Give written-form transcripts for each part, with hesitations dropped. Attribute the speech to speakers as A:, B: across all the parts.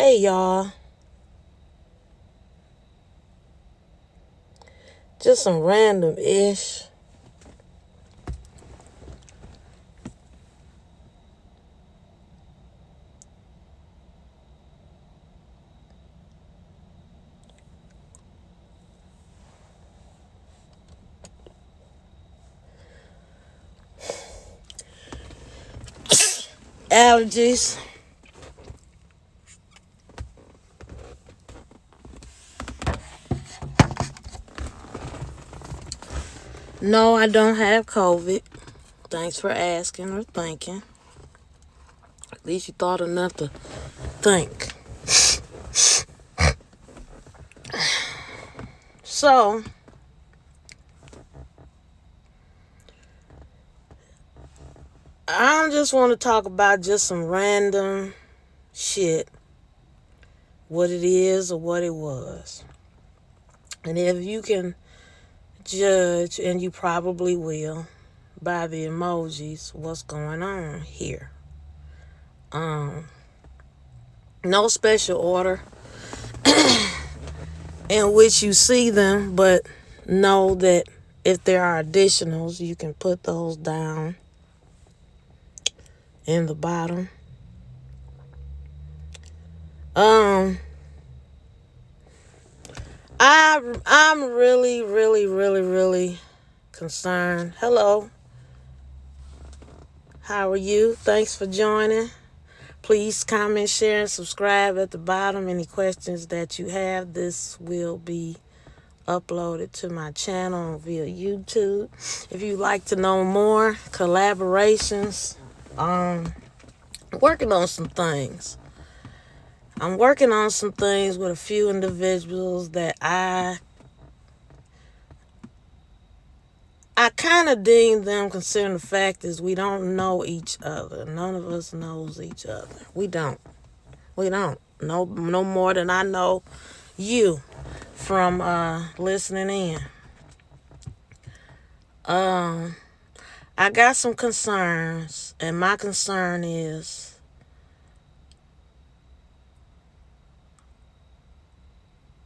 A: Hey y'all, just some random ish. Allergies. No, I don't have COVID. Thanks for asking or thinking. At least you thought enough to think. So, I just want to talk about just some random shit. What it is or what it was. And if you can judge, and you probably will, by the emojis, what's going on here. No special order in which you see them, but know that if there are additionals, you can put those down in the bottom. I'm really concerned. Hello. How are you? Thanks for joining. Please comment, share, and subscribe at the bottom. Any questions that you have, this will be uploaded to my channel via YouTube. If you'd like to know more collaborations, working on some things. I'm working on some things with a few individuals that I kind of deem them, considering the fact is we don't know each other. None of us knows each other. We don't. No more than I know you from listening in. I got some concerns, and my concern is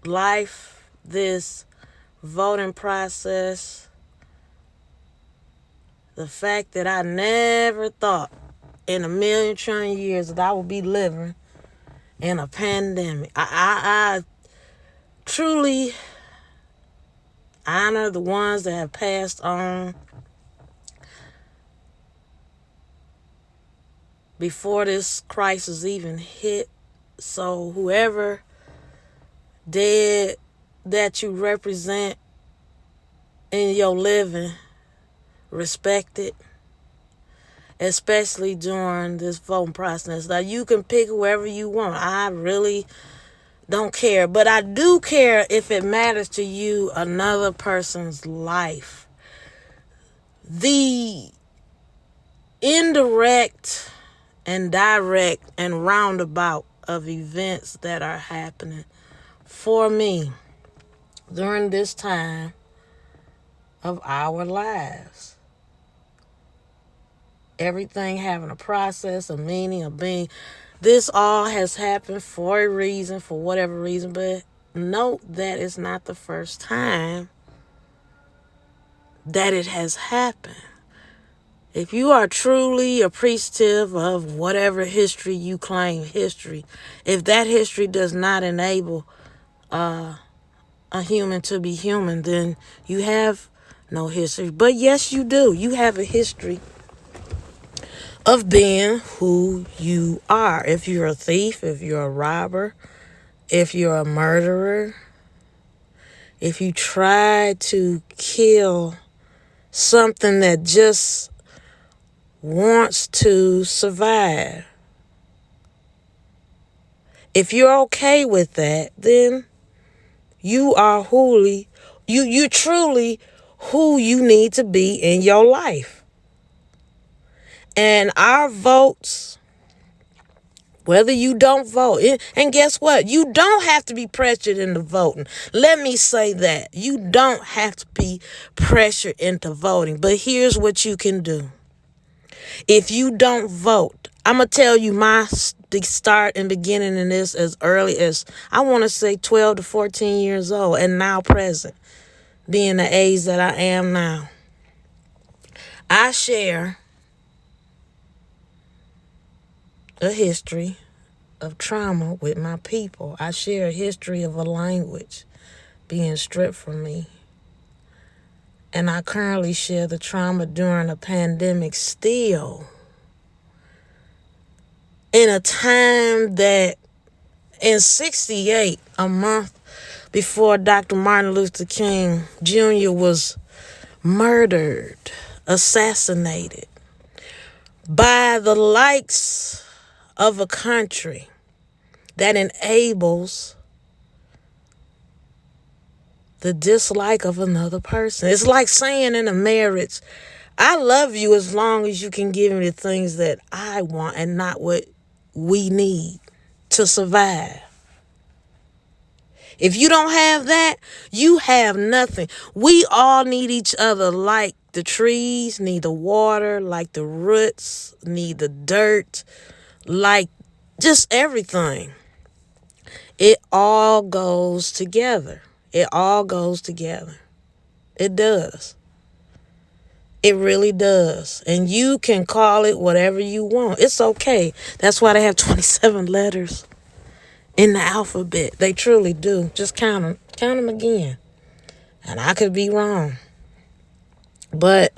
A: life, this voting process, the fact that I never thought in a million trillion years that I would be living in a pandemic. I truly honor the ones that have passed on before this crisis even hit. So whoever dead that you represent in your living, respect it, especially during this voting process. Now, you can pick whoever you want. I really don't care. But I do care if it matters to you, another person's life. The indirect and direct and roundabout of events that are happening for me during this time of our lives. Everything having a process, a meaning, a being. This all has happened for a reason, for whatever reason, but note that it's not the first time that it has happened. If you are truly appreciative of whatever history you claim history, if that history does not enable a human to be human, then you have no history. But yes, you do. You have a history of being who you are. If you're a thief, if you're a robber, if you're a murderer, if you try to kill something that just wants to survive, if you're okay with that, then you are you're truly who you need to be in your life. And our votes, whether you don't vote, and guess what? You don't have to be pressured into voting. Let me say that. You don't have to be pressured into voting. But here's what you can do. If you don't vote, I'm going to tell you my start and beginning in this as early as, I want to say, 12 to 14 years old, and now present, being the age that I am now. I share a history of trauma with my people. I share a history of a language being stripped from me. And I currently share the trauma during a pandemic still. In a time that in 68, a month before Dr. Martin Luther King Jr. was murdered, assassinated by the likes of a country that enables the dislike of another person. It's like saying in a marriage, I love you as long as you can give me the things that I want and not what we need to survive. If you don't have that, you have nothing. We all need each other, like the trees need the water, like the roots need the dirt, like just everything. It all goes together. It all goes together. It does. It really does. And you can call it whatever you want. It's okay. That's why they have 27 letters in the alphabet. They truly do. Just count them. Count them again. And I could be wrong. But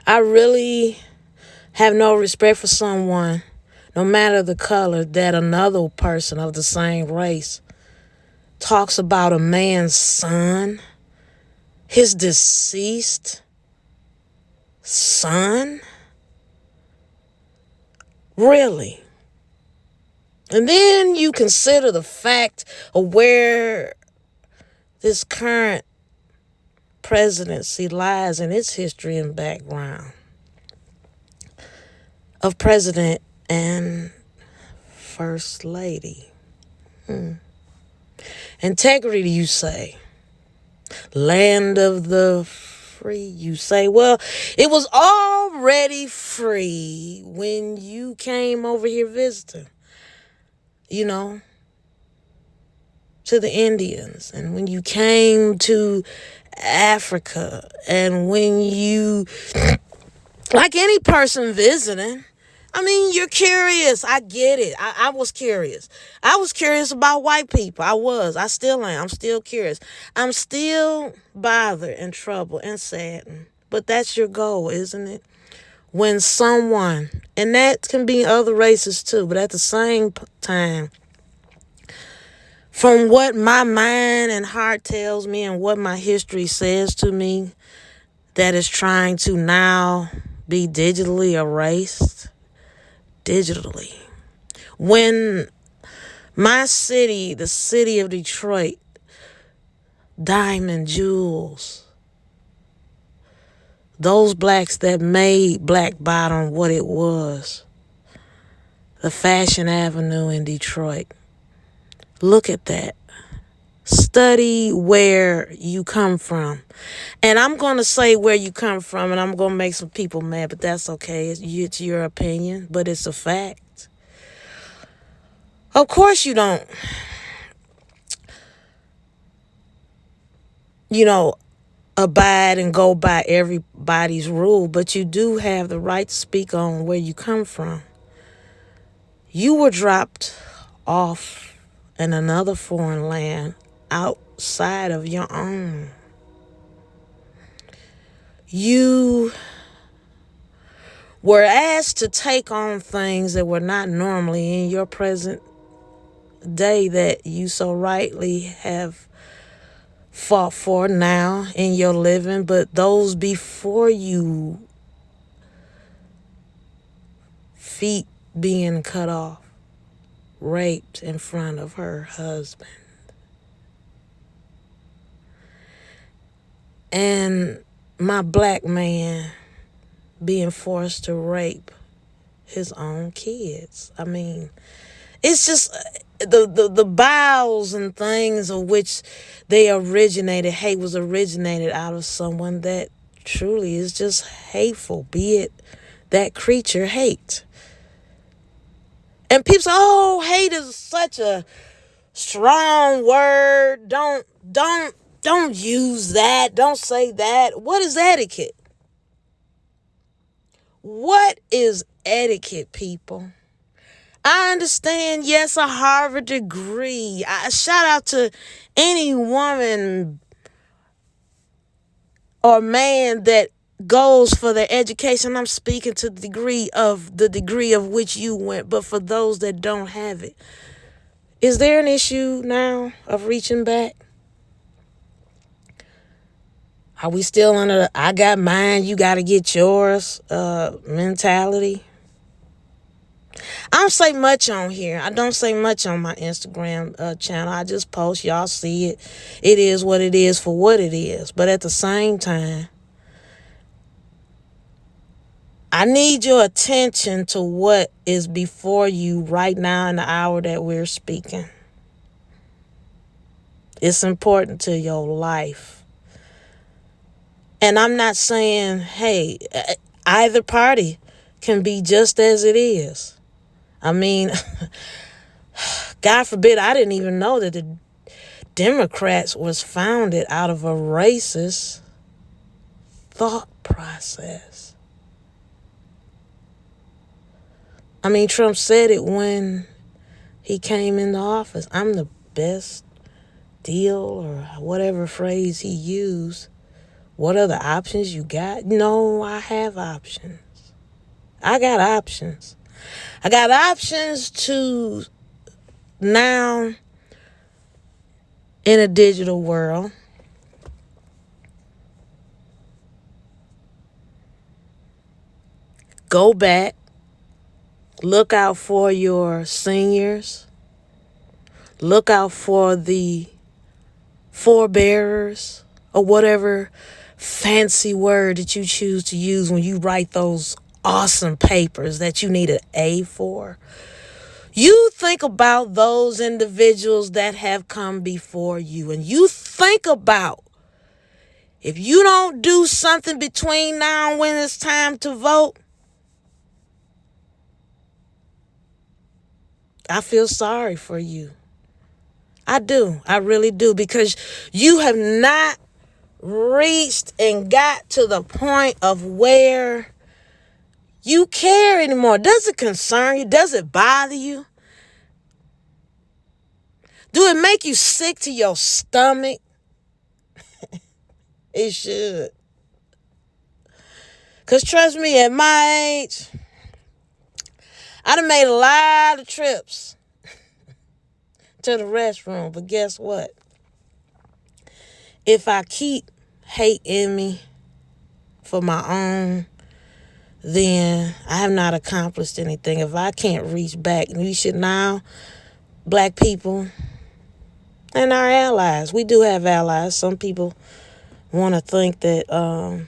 A: I really have no respect for someone, no matter the color, that another person of the same race talks about a man's son, his deceased son. Really? And then you consider the fact of where this current presidency lies in its history and background of president and first lady. Integrity, you say. Land of the free, you say. Well, it was already free when you came over here visiting, you know, to the Indians, and when you came to Africa, and when you, like any person visiting, I mean, you're curious. I get it. I was curious. I was curious about white people. I still am. I'm still curious. I'm still bothered and troubled and saddened. But that's your goal, isn't it? When someone, and that can be other races too, but at the same time, from what my mind and heart tells me and what my history says to me, that is trying to now be digitally erased. Digitally. When my city, the city of Detroit, diamond jewels, those blacks that made Black Bottom what it was, the Fashion Avenue in Detroit. Look at that. Study where you come from. And I'm going to say where you come from, and I'm going to make some people mad, but that's okay. It's your opinion, but it's a fact. Of course you don't, abide and go by everybody's rule, but you do have the right to speak on where you come from. You were dropped off in another foreign land outside of your own. You were asked to take on things that were not normally in your present day that you so rightly have fought for now in your living, but those before you, feet being cut off, raped in front of her husband, and my black man being forced to rape his own kids. I mean, it's just the bowels and things of which they originated. Hate was originated out of someone that truly is just hateful, be it that creature hate. And people say, oh, hate is such a strong word. Don't use that. Don't say that. What is etiquette? What is etiquette, people? I understand, yes, a Harvard degree. Shout out to any woman or man that goes for their education. I'm speaking to the degree of which you went, but for those that don't have it, is there an issue now of reaching back? Are we still under the I got mine, you got to get yours mentality? I don't say much on here. I don't say much on my Instagram channel. I just post. Y'all see it. It is what it is for what it is. But at the same time, I need your attention to what is before you right now in the hour that we're speaking. It's important to your life. And I'm not saying, hey, either party can be just as it is. I mean, God forbid, I didn't even know that the Democrats was founded out of a racist thought process. I mean, Trump said it when he came into office. I'm the best deal, or whatever phrase he used. What other options you got? No, I have options. I got options. I got options to now in a digital world. Go back. Look out for your seniors. Look out for the forebearers, or whatever fancy word that you choose to use when you write those awesome papers that you need an A for. You think about those individuals that have come before you, and you think about, if you don't do something between now and when it's time to vote, I feel sorry for you. I do. I really do, because you have not reached and got to the point of where you care anymore. Does it concern you? Does it bother you? Do it make you sick to your stomach? It should. Because trust me, at my age, I done made a lot of trips to the restroom. But guess what? If I keep hate in me for my own, then I have not accomplished anything. If I can't reach back, we should now, black people and our allies, we do have allies. Some people want to think that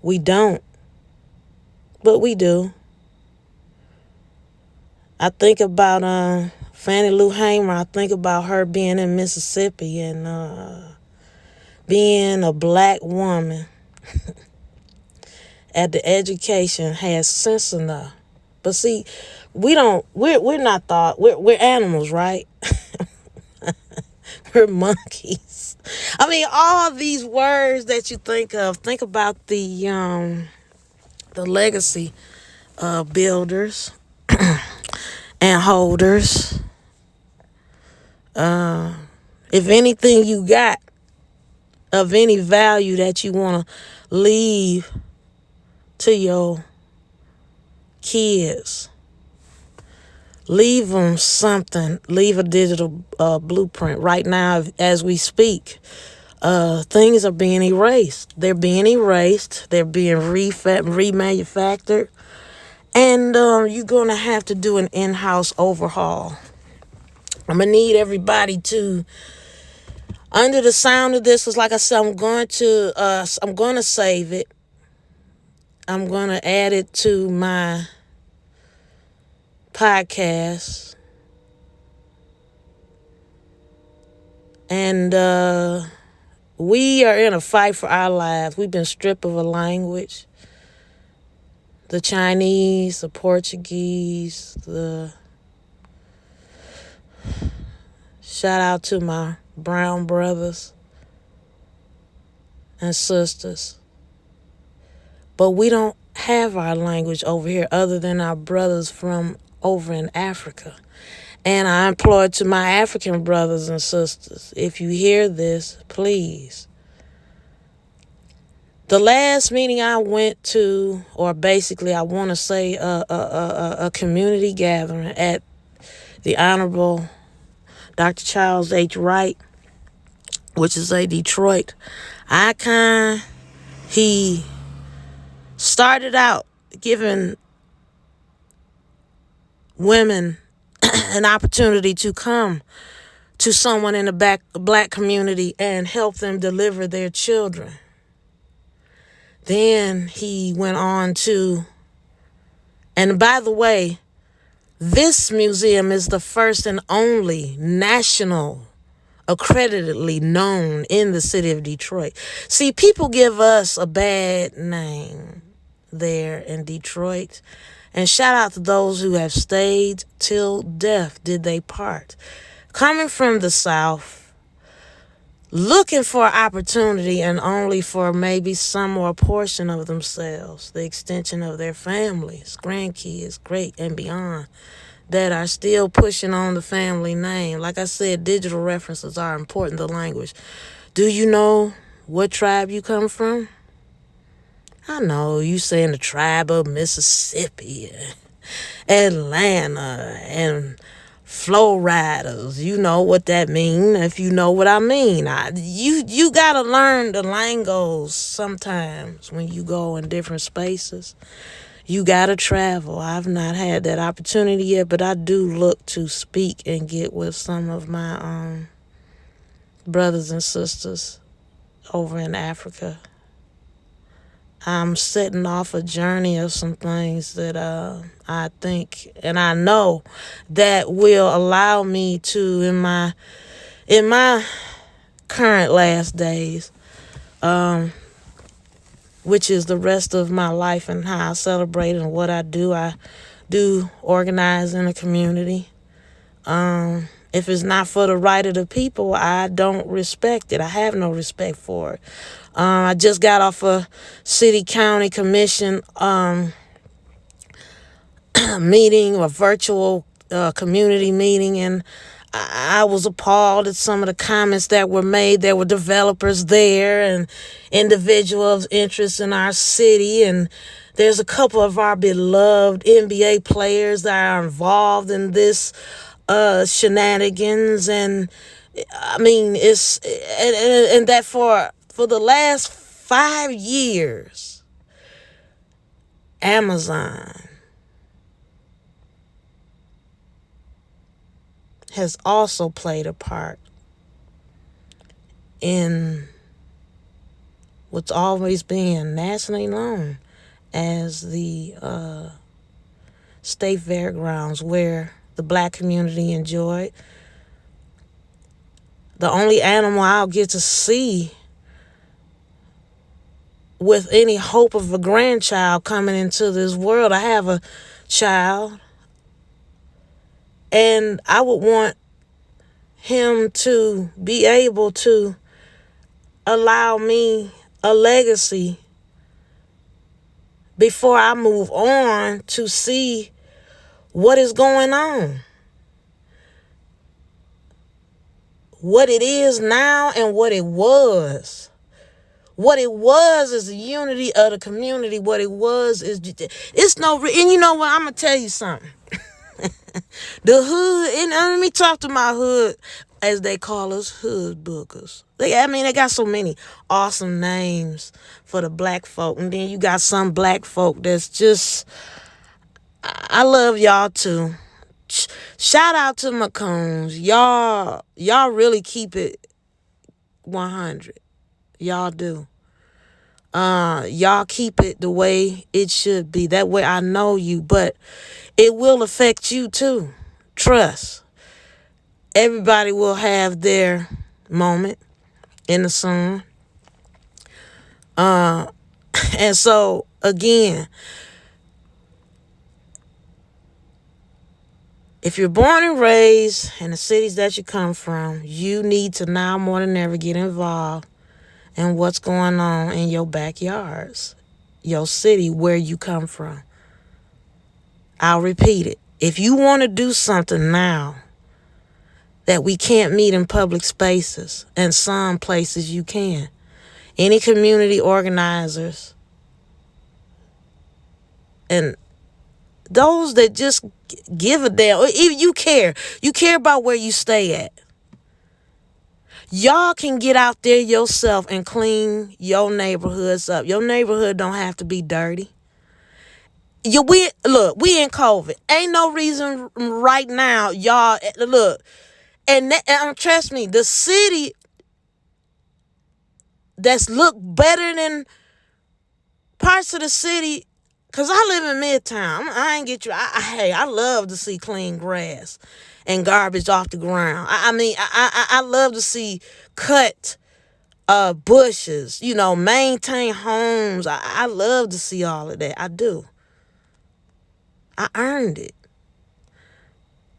A: we don't, but we do. I think about Fannie Lou Hamer. I think about her being in Mississippi and being a black woman at the education, has sense enough. But see, we're not thought, we're animals, right? We're monkeys. I mean, all these words that you think of, think about the legacy builders and holders. If anything you got of any value that you want to leave to your kids, leave them something. Leave a digital blueprint. Right now, as we speak, things are being erased. They're being erased. They're being remanufactured. And you're going to have to do an in-house overhaul. I'm going to need everybody to, under the sound of this, because like I said, I'm going to save it. I'm going to add it to my podcast. And we are in a fight for our lives. We've been stripped of a language. the Chinese, the Portuguese, shout out to my brown brothers and sisters. But we don't have our language over here other than our brothers from over in Africa. And I implore to my African brothers and sisters, if you hear this, please. The last meeting I went to, or basically I want to say a community gathering at the Honorable Dr. Charles H. Wright, which is a Detroit icon. He started out giving women an opportunity to come to someone in the black community and help them deliver their children. Then he went on to, and by the way, this museum is the first and only national accreditedly known in the city of Detroit. See, people give us a bad name there in Detroit. And shout out to those who have stayed till death did they part. Coming from the South, looking for opportunity and only for maybe some or a portion of themselves, the extension of their families, grandkids, great and beyond, that are still pushing on the family name. Like I said, digital references are important to language. Do you know what tribe you come from? I know you saying the tribe of Mississippi, Atlanta, and Flow Riders. You know what that mean. If you know what I mean, you gotta learn the lingos sometimes when you go in different spaces. You gotta travel. I've not had that opportunity yet, but I do look to speak and get with some of my brothers and sisters over in Africa. I'm setting off a journey of some things that I think and I know that will allow me to, in my current last days, which is the rest of my life and how I celebrate and what I do organize in a community. If it's not for the right of the people, I don't respect it. I have no respect for it. I just got off a city county commission meeting, a virtual community meeting, and I was appalled at some of the comments that were made. There were developers there and individuals interested in our city, and there's a couple of our beloved NBA players that are involved in this shenanigans. And I mean, it's and that for the last 5 years, Amazon has also played a part in what's always been nationally known as the state fairgrounds, where the black community enjoyed. The only animal I'll get to see with any hope of a grandchild coming into this world. I have a child, and I would want him to be able to allow me a legacy before I move on to see what is going on. What it is now and what it was. What it was is the unity of the community. What it was is, it's no, and you know what, I'm going to tell you something. The hood, and let me talk to my hood, as they call us, hood bookers. They got so many awesome names for the black folk. And then you got some black folk that's just, I love y'all too. Shout out to McCombs. Y'all really keep it 100. Y'all do. Y'all keep it the way it should be. That way I know you, but it will affect you too. Trust. Everybody will have their moment in the sun. And so, again, If you're born and raised in the cities that you come from, you need to now more than ever get involved in what's going on in your backyards, your city where you come from. I'll repeat it. If you want to do something now that we can't meet in public spaces, and some places you can, any community organizers and those that just give a damn, if you care about where you stay at, y'all can get out there yourself and clean your neighborhoods up. Your neighborhood don't have to be dirty. We in COVID. Ain't no reason right now, y'all. Look, and trust me, the city that's look better than parts of the city. Cause I live in Midtown. I ain't get you. I love to see clean grass and garbage off the ground. I love to see cut bushes. Maintain homes. I love to see all of that. I do. I earned it.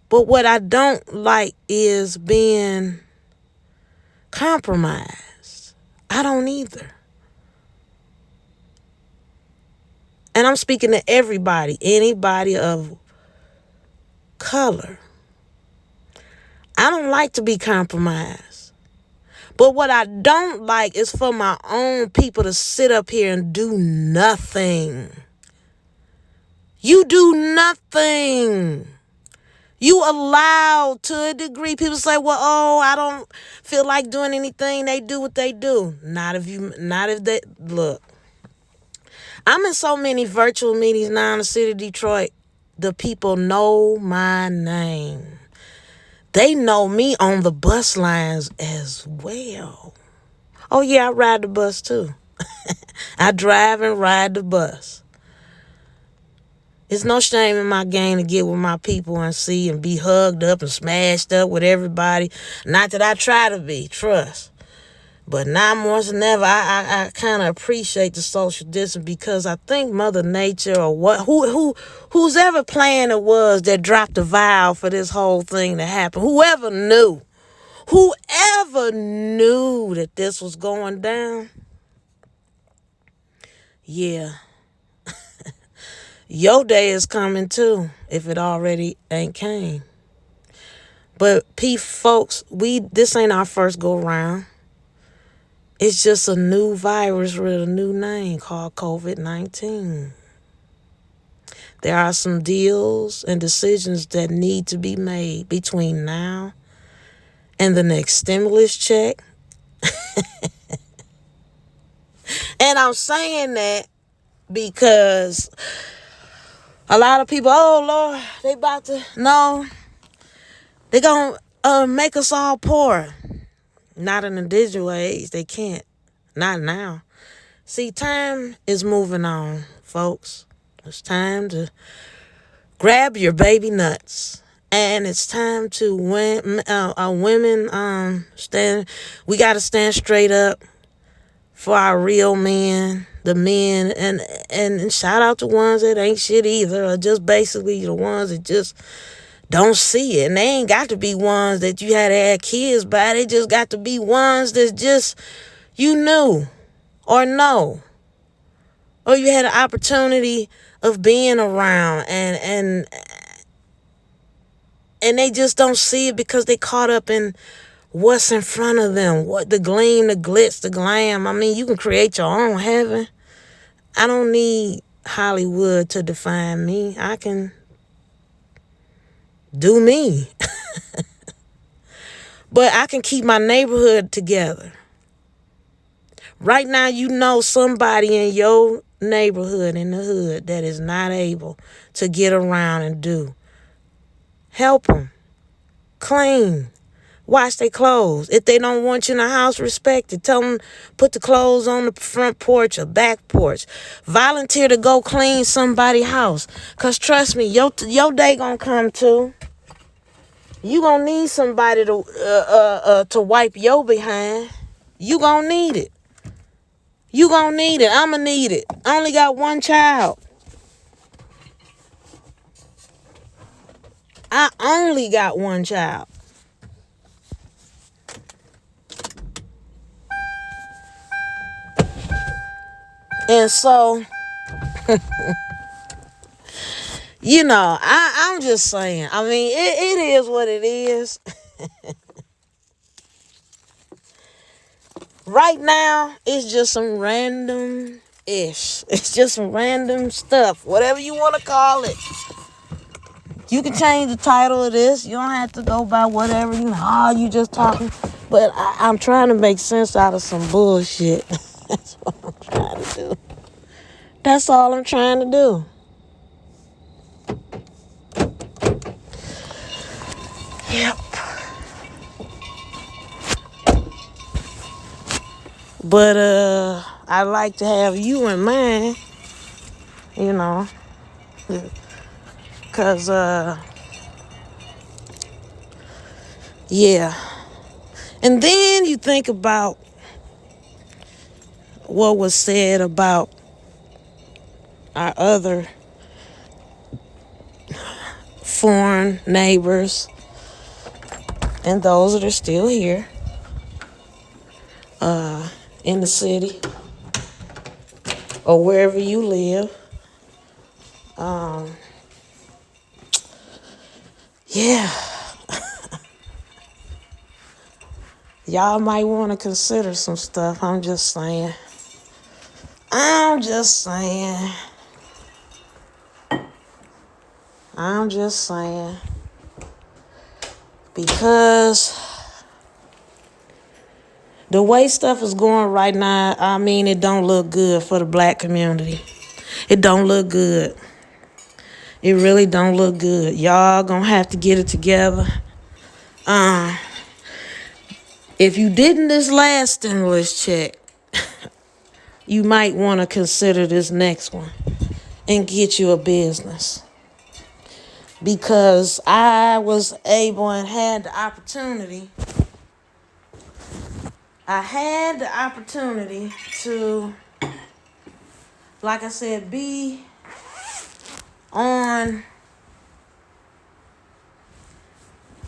A: But what I don't like is being compromised. I don't either. And I'm speaking to everybody, anybody of color. I don't like to be compromised. But what I don't like is for my own people to sit up here and do nothing. You do nothing. You allow, to a degree, people say, well, I don't feel like doing anything. They do what they do. Not if they, look. I'm in so many virtual meetings now in the city of Detroit. The people know my name. They know me on the bus lines as well. Oh, yeah, I ride the bus too. I drive and ride the bus. It's no shame in my game to get with my people and see and be hugged up and smashed up with everybody. Not that I try to be, trust. But now more than ever, I kind of appreciate the social distance because I think Mother Nature or whose ever plan it was that dropped the vial for this whole thing to happen. Whoever knew that this was going down, yeah, your day is coming too if it already ain't came. But folks, this ain't our first go round. It's just a new virus with a new name called COVID-19. There are some deals and decisions that need to be made between now and the next stimulus check. And I'm saying that because a lot of people, oh, Lord, they about to, no, they going to make us all poor. Not in the digital age. They can't. Not now. See, time is moving on, folks. It's time to grab your baby nuts. And it's time to women stand. We got to stand straight up for our real men, the men, and shout out to ones that ain't shit either, or just basically the ones that just don't see it. And they ain't got to be ones that you had to have kids by. They just got to be ones that just you knew or know. Or you had an opportunity of being around and they just don't see it because they caught up in what's in front of them. What the gleam, the glitz, the glam. I mean, you can create your own heaven. I don't need Hollywood to define me. I can do me. But I can keep my neighborhood together. Right now, you know somebody in your neighborhood, in the hood, that is not able to get around and do. Help them. Clean. Wash their clothes. If they don't want you in the house, respect it. Tell them put the clothes on the front porch or back porch. Volunteer to go clean somebody's house. Because trust me, your day going to come too. You going to need somebody to wipe your behind. You going to need it. You going to need it. I'm going to need it. I only got one child. I only got one child. And so, I'm just saying. I mean, it is what it is. Right now, it's just some random ish. It's just some random stuff, whatever you want to call it. You can change the title of this. You don't have to go by whatever, you just talking. But I'm trying to make sense out of some bullshit. That's what I'm trying to do. That's all I'm trying to do. Yep. But I like to have you in mind, because yeah. And then you think about what was said about our other foreign neighbors and those that are still here in the city or wherever you live. Yeah. Y'all might want to consider some stuff. I'm just saying. Because the way stuff is going right now, I mean, it don't look good for the black community. It don't look good. It really don't look good. Y'all gonna have to get it together. If you didn't this last stimulus check, you might want to consider this next one and get you a business. Because I was able and had the opportunity. I had the opportunity to, like I said, be on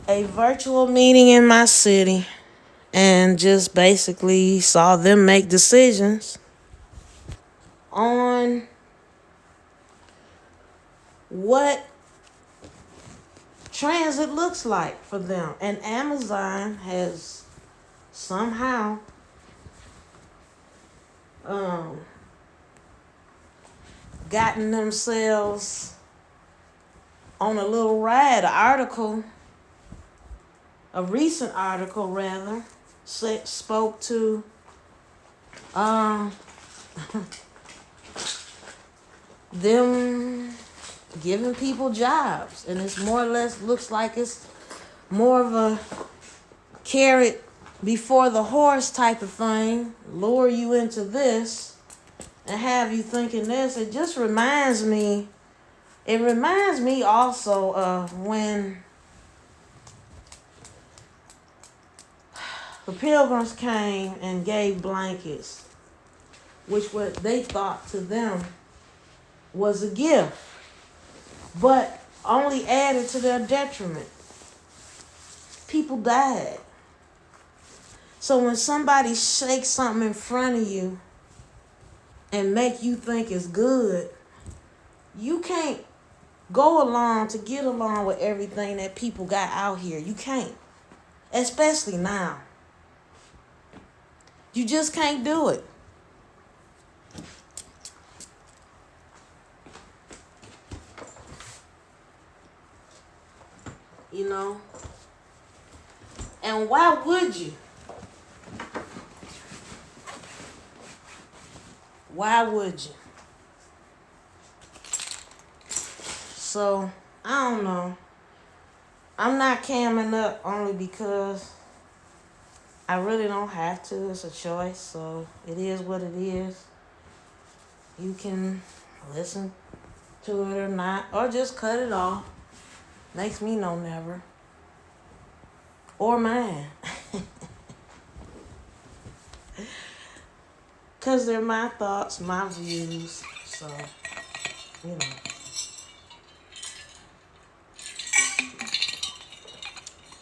A: a virtual meeting in my city and just basically saw them make decisions on what transit looks like for them. And Amazon has somehow gotten themselves on a little ride. A recent article rather, spoke to them giving people jobs, and it's more or less looks like it's more of a carrot before the horse type of thing, lure you into this and have you thinking this. It just reminds me also of when the Pilgrims came and gave blankets, which what they thought to them was a gift, but only added to their detriment. People died. So when somebody shakes something in front of you and make you think it's good, you can't get along with everything that people got out here. You can't. Especially now. You just can't do it. And why would you? Why would you? So, I don't know. I'm not camming up only because I really don't have to. It's a choice, so it is what it is. You can listen to it or not, or just cut it off. Makes me no never. Or mine. Because they're my thoughts, my views. So,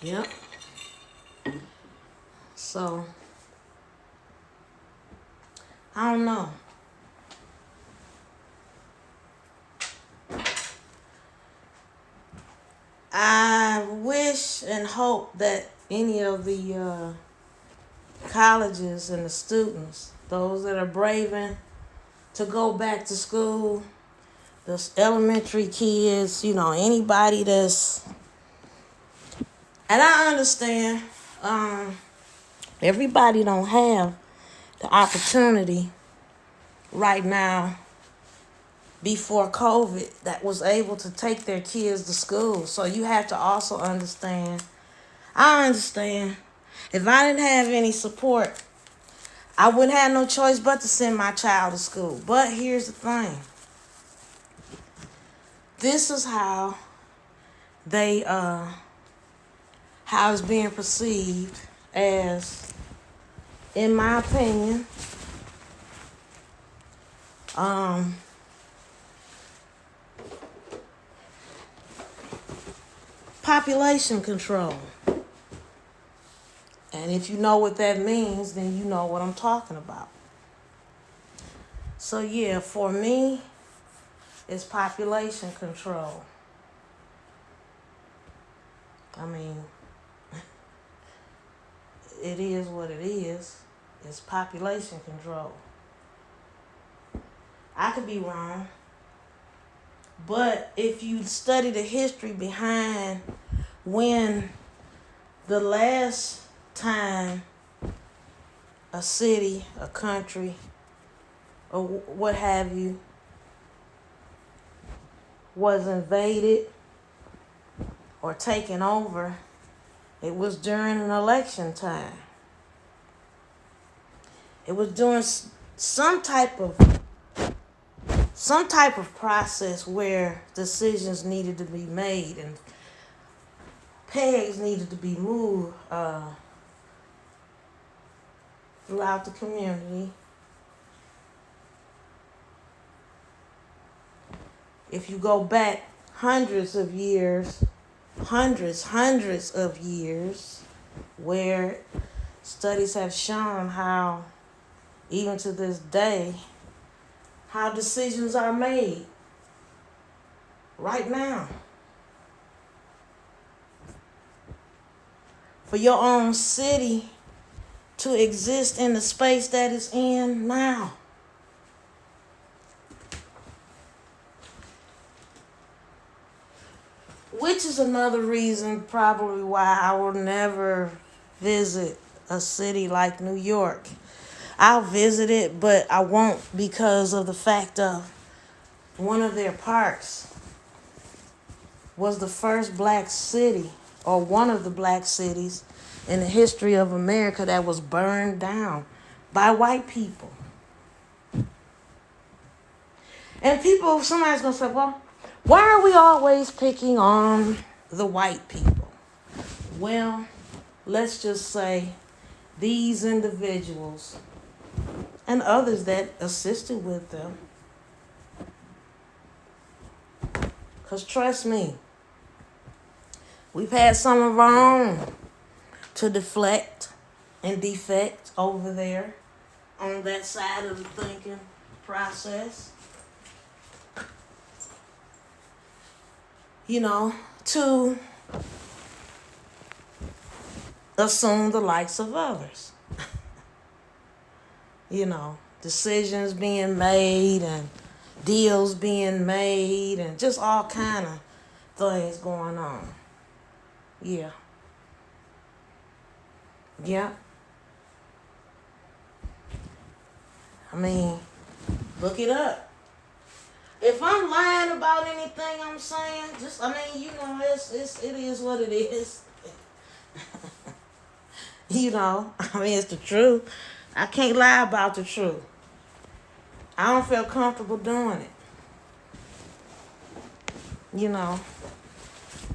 A: Yep. So, I don't know. I wish and hope that any of the colleges and the students, those that are braving to go back to school, the elementary kids, anybody that's, and I understand, everybody don't have the opportunity right now before COVID that was able to take their kids to school. So you have to also understand, I understand, if I didn't have any support, I wouldn't have no choice but to send my child to school. But here's the thing. This is how how it's being perceived as, in my opinion, population control. And if you know what that means, then you know what I'm talking about. So yeah, for me, it's population control. I mean, it is what it is. It's population control. I could be wrong. But if you study the history behind when the last time a city, a country, or what have you, was invaded or taken over, it was during an election time. It was during some type of process where decisions needed to be made and pegs needed to be moved throughout the community. If you go back hundreds of years, where studies have shown how, even to this day, how decisions are made right now for your own city to exist in the space that it's in now. Which is another reason probably why I will never visit a city like New York. I'll visit it, but I won't, because of the fact of one of their parks was the first black city, or one of the black cities in the history of America, that was burned down by white people. And somebody's going to say, well, why are we always picking on the white people? Well, let's just say these individuals and others that assisted with them. Because trust me, we've had some of our own to deflect and defect over there on that side of the thinking process. To assume the likes of others. Decisions being made and deals being made and just all kind of things going on. Yeah. I mean, look it up. If I'm lying about anything I'm saying, it is what it is. It's the truth. I can't lie about the truth. I don't feel comfortable doing it.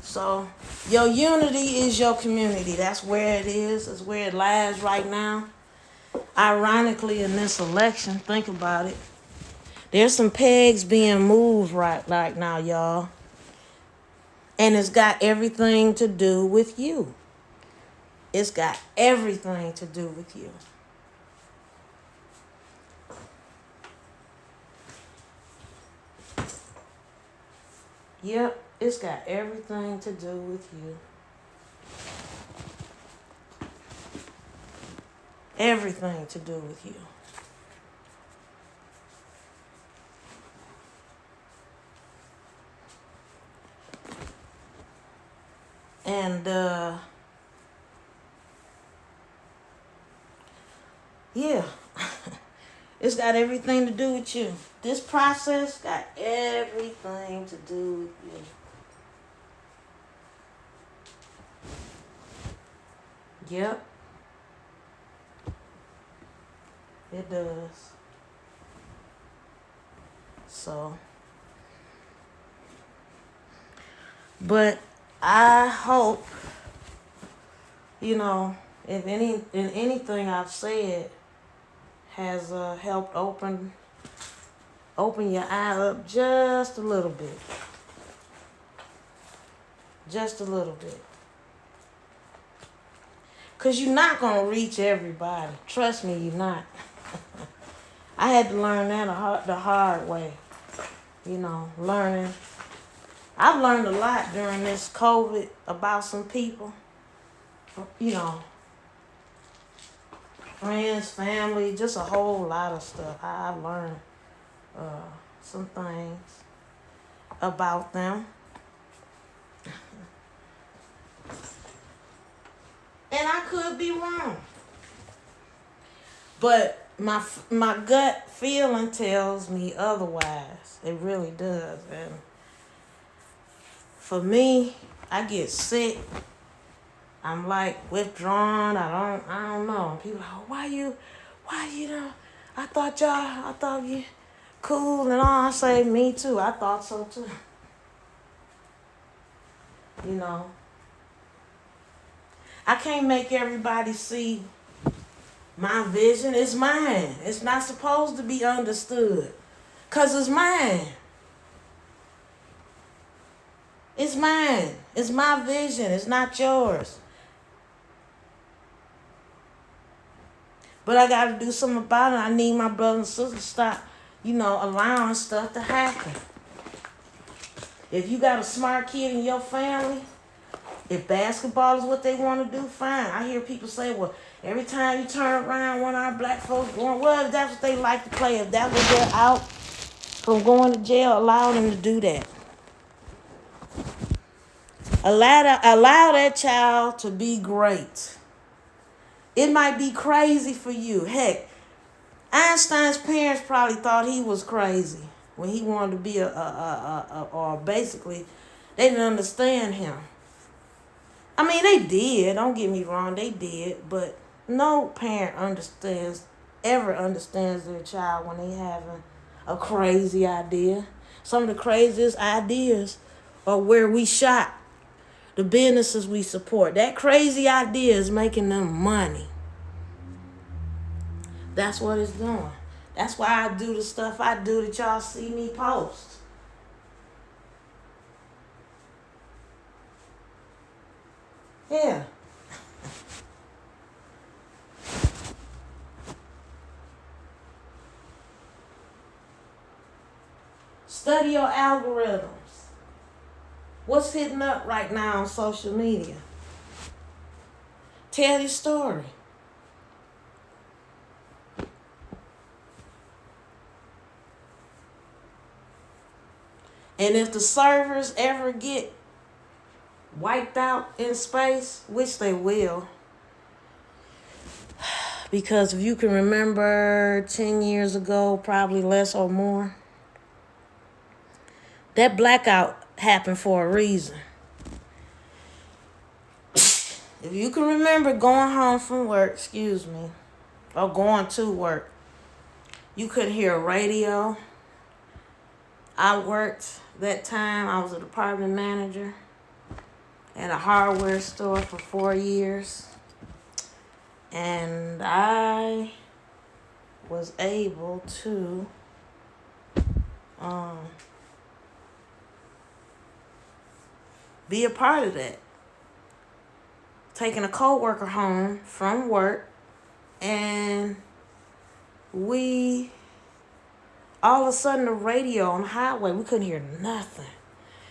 A: So your unity is your community. That's where it is. That's where it lies right now. Ironically, in this election, think about it. There's some pegs being moved right now, y'all. And it's got everything to do with you. It's got everything to do with you. Yep, it's got everything to do with you. Everything to do with you. And yeah, it's got everything to do with you. This process got everything to do with you. Yep, it does. So, but I hope, if anything I've said has helped open your eye up just a little bit. Just a little bit. Because you're not going to reach everybody. Trust me, you're not. I had to learn that the hard way. Learning. I've learned a lot during this COVID about some people. Friends, family, just a whole lot of stuff. I've learned some things about them. And I could be wrong. But my gut feeling tells me otherwise. It really does. And for me, I get sick. I'm like withdrawn. I don't know. People are like, why you I thought you cool and all. I say, me too. I thought so too. I can't make everybody see my vision. It's mine. It's not supposed to be understood. 'Cause it's mine. It's mine. It's my vision. It's not yours. But I got to do something about it. I need my brothers and sisters to stop, allowing stuff to happen. If you got a smart kid in your family, if basketball is what they want to do, fine. I hear people say, well, every time you turn around, one of our black folks going, well, if that's what they like to play, if that was they're out from going to jail, allow them to do that. Allow that child to be great. It might be crazy for you. Heck, Einstein's parents probably thought he was crazy when he wanted to be or basically, they didn't understand him. I mean, they did. Don't get me wrong, they did. But no parent ever understands their child when they having a crazy idea. Some of the craziest ideas are where we shop, the businesses we support. That crazy idea is making them money. That's what it's doing. That's why I do the stuff I do that y'all see me post. Yeah. Study your algorithms. What's hitting up right now on social media? Tell your story. And if the servers ever get wiped out in space, which they will, because if you can remember 10 years ago, probably less or more, that blackout happened for a reason. If you can remember going home from work, or going to work, you couldn't hear a radio. I worked that time, I was a department manager at a hardware store for 4 years. And I was able to be a part of that. taking a coworker home from work, and we all of a sudden the radio on the highway, we couldn't hear nothing.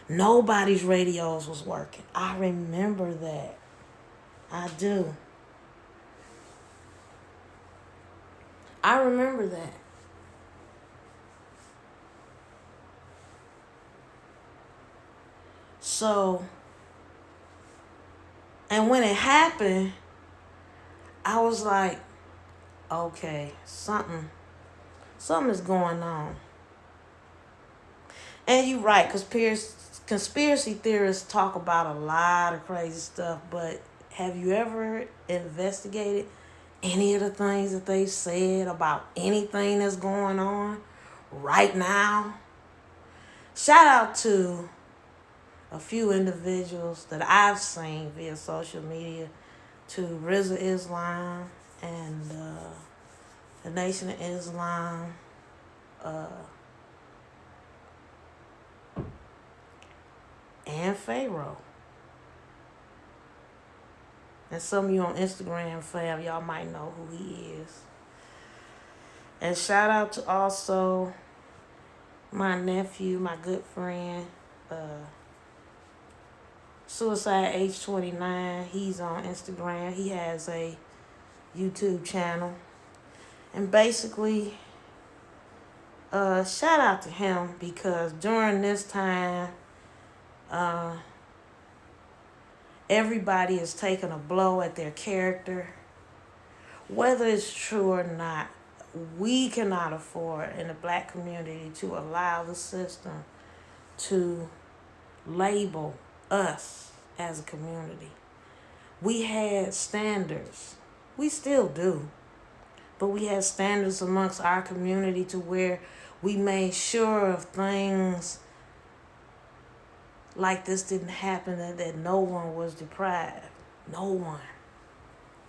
A: Nobody's radios was working. I remember that. I do. I remember that. So, and when it happened, I was like, okay, something is going on. And you're right, because conspiracy theorists talk about a lot of crazy stuff, but have you ever investigated any of the things that they said about anything that's going on right now? Shout out to a few individuals that I've seen via social media, to Rizza Islam and the Nation of Islam, and Pharaoh. And some of you on Instagram, fam, y'all might know who he is. And shout out to also my nephew, my good friend, Suicide H29. He's on Instagram. He has a YouTube channel. And basically, shout out to him, because during this time, everybody is taking a blow at their character. Whether it's true or not, we cannot afford in the black community to allow the system to label us as a community. We had standards. We still do. But we had standards amongst our community to where we made sure of things like this didn't happen, and that no one was deprived. No one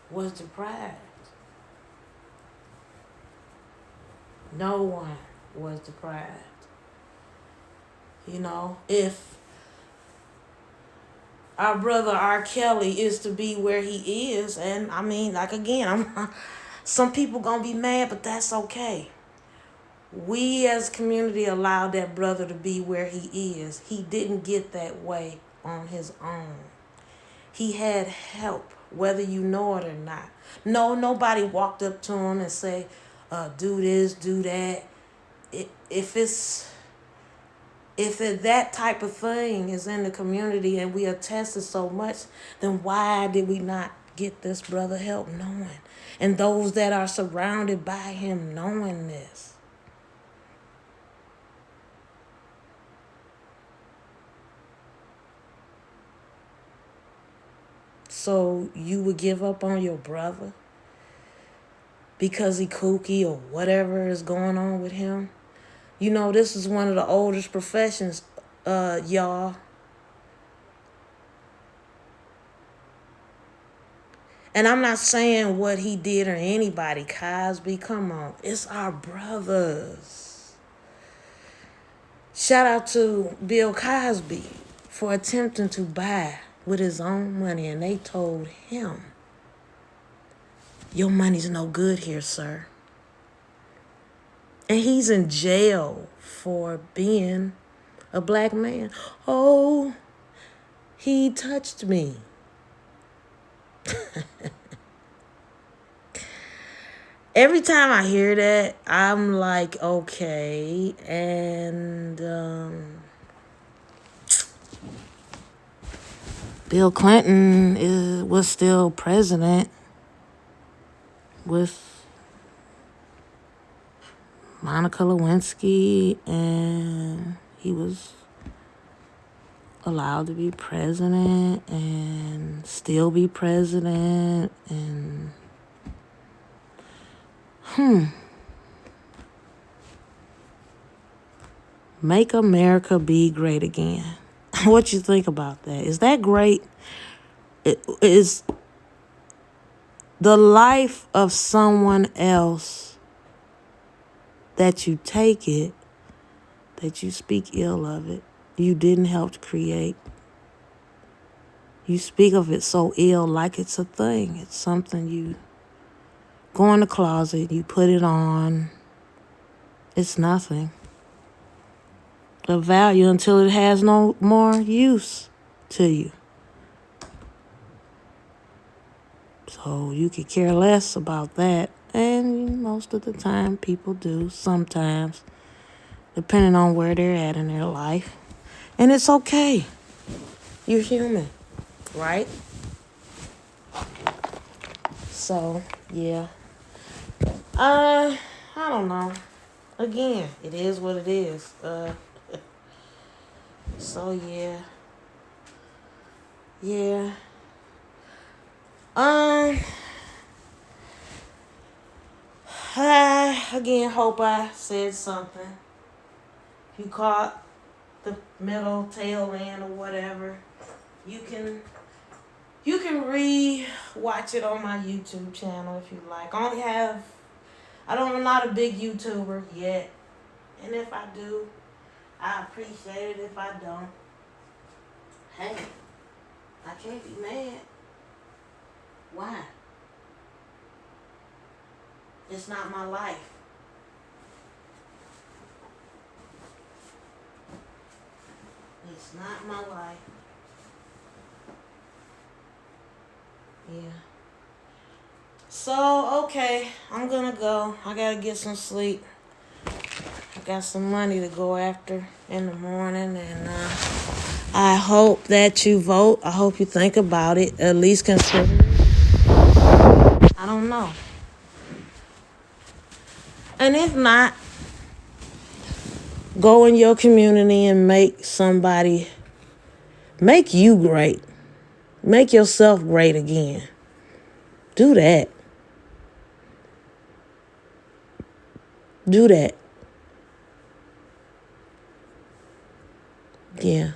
A: was deprived. No one was deprived. You know, if our brother R. Kelly is to be where he is, and I mean, like, again, some people gonna be mad, but that's okay. We as a community allowed that brother to be where he is. He didn't get that way on his own. He had help, whether you know it or not. No, nobody walked up to him and say, do this, do that. If that type of thing is in the community and we are tested so much, then why did we not get this brother help knowing? And those that are surrounded by him knowing this. So you would give up on your brother because he kooky or whatever is going on with him? You know, this is one of the oldest professions, y'all. And I'm not saying what he did or anybody. Cosby, come on. It's our brothers. Shout out to Bill Cosby for attempting to buy with his own money. And they told him, your money's no good here, sir. And he's in jail for being a black man. Oh, he touched me. Every time I hear that, I'm like, okay. And Bill Clinton was still president with Monica Lewinsky, and he was allowed to be president and still be president. And make America be great again. What you think about that? Is that great? It is the life of someone else that you take it, that you speak ill of it, you didn't help to create. You speak of it so ill, like it's a thing. It's something you go in the closet, you put it on. It's nothing of value until it has no more use to you. So you could care less about that. And most of the time, people do. Sometimes, depending on where they're at in their life. And it's okay. You're human, right? So, yeah. I don't know. Again, it is what it is. So yeah. Yeah. I again hope I said something. If you caught the middle, tail end, or whatever, you can re-watch it on my YouTube channel if you like. I'm not a big YouTuber yet. And if I do, I appreciate it. If I don't, hey, I can't be mad. Why? It's not my life. It's not my life. Yeah. So, okay, I'm gonna go. I gotta get some sleep. I got some money to go after in the morning, and I hope that you vote. I hope you think about it, at least consider it. I don't know. And if not, go in your community and make you great. Make yourself great again. Do that. Do that. Yeah.